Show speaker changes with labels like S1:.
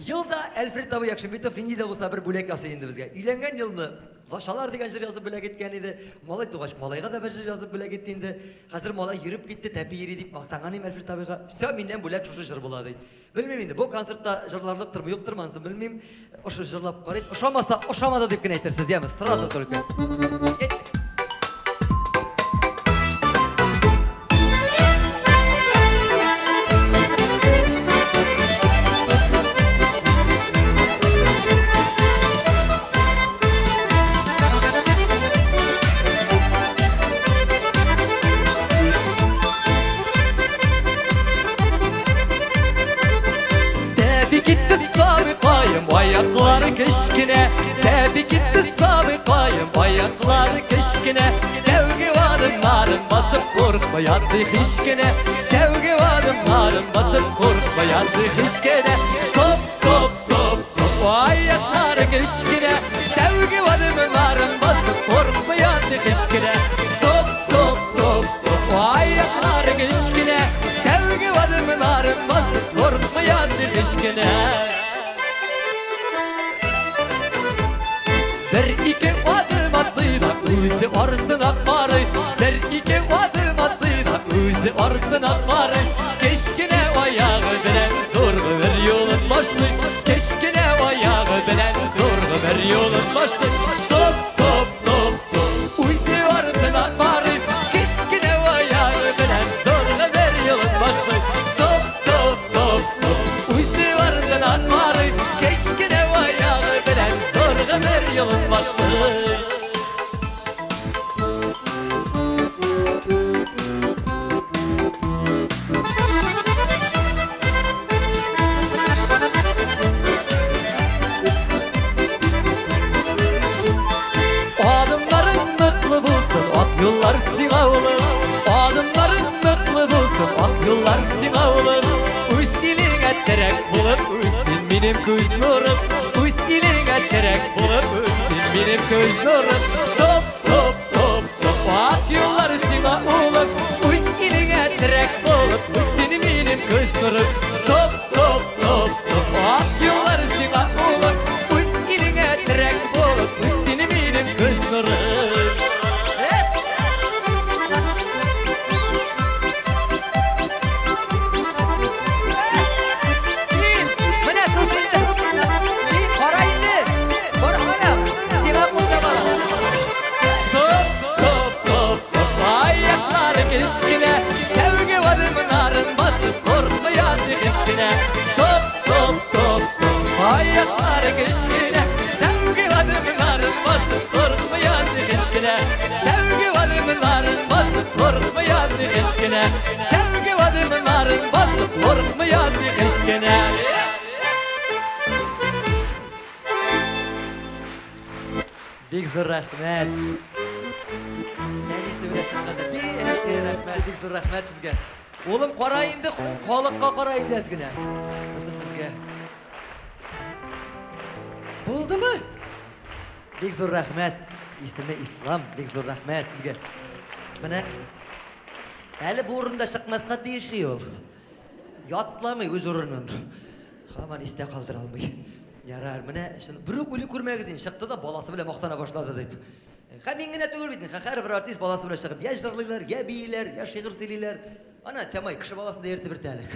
S1: Yılda Alfred Tabu Yakşımbetov Lindide olsa bir bölek yasayındı bizge. Üylengen yılını Laşalar degen jir yazıp bölek etken idi. Malay tuğaş, malayga da bir jir yazıp bölek ettiğinde. Hazır malay yürüp gitti, tepi yeri deyip maqtanganim Alfred Tabu'ga. Sen minden bölek şuşu jir buladı. Bilmem indi, bu konsertta jırlarlık tırmı yok tırmansın bilmem. Oşu jırlap qarayt, oşamasa, oşamada deyip gine aytırsiz, yemiz. Sırası tolka. Get. Ayakları keşkine, tebi gitti sabıkayım. Ayakları keşkine, devgi varım narın basıp korkmayandı hişkine. Devgi varım narın basıp korkmayandı hişkine. Top top top top ayakları keşkine, devgi varım narın basıp korkmayandı hişkine. Top top top top ayakları keşkine, devgi varım narın basıp korkmayandı hişkine. Bir iki adım attı da özü ardına varı. Bir iki adım attı da özü ardına varı. Keşkine ayağı bilen zorlu bir yolun başlı. Keşkine ayağı bilen zorlu bir yolun başlı. Top top top top özü ardına varı. Keşkine ayağı bilen zorlu bir yolun başlı. Top top top top özü ardına varı. Keşkine ayağı bilen zorlu bir yolun başlı. Adımların mutlu bulsun, ak yollar siga olur. Adımların mutlu bulsun, ak yollar siga olur. Üstüne terek bulup üstün benim göz nurum. Üstüne terek bulup üstün benim göz nurum. Top top top top ak yollar siga olur. Üstüne terek bulup üstün benim göz nurum. Top top top top ak yollar siga olur. Üstüne terek bulup üstün benim göz nurum. Keşkine, devgi varım narın basıp korkmayandı keşkine. Top top top top ayakları keşkine, devgi varım narın basıp korkmayandı keşkine. Devgi varım narın basıp korkmayandı keşkine. Devgi varım narın basıp korkmayandı keşkine. Big zor rahmet. Rahmet, zor rahmet sizge. Oğlum qarayındı, xalqqa qarayındı ezgine. Nasıl sizge? Buldu mu? Bek zor rahmet. İsmi İslam, bek zor rahmet sizge. Bana hali bu orunda çıkmasqa değişiyor. Yatlamay öz orunun. Haman iste kaldır almay. Yarar mene bir ölü көрмәгезин çıktı da balası bile maqtana başladı deyip. Хамиңгене түгел бит. Һәр бер артист баласы белән чыгып, я җырлыйлар, я бийләр, я шигырь сөйлиләр. Ана Тәмай кеше баласын да ертеп бертәлек.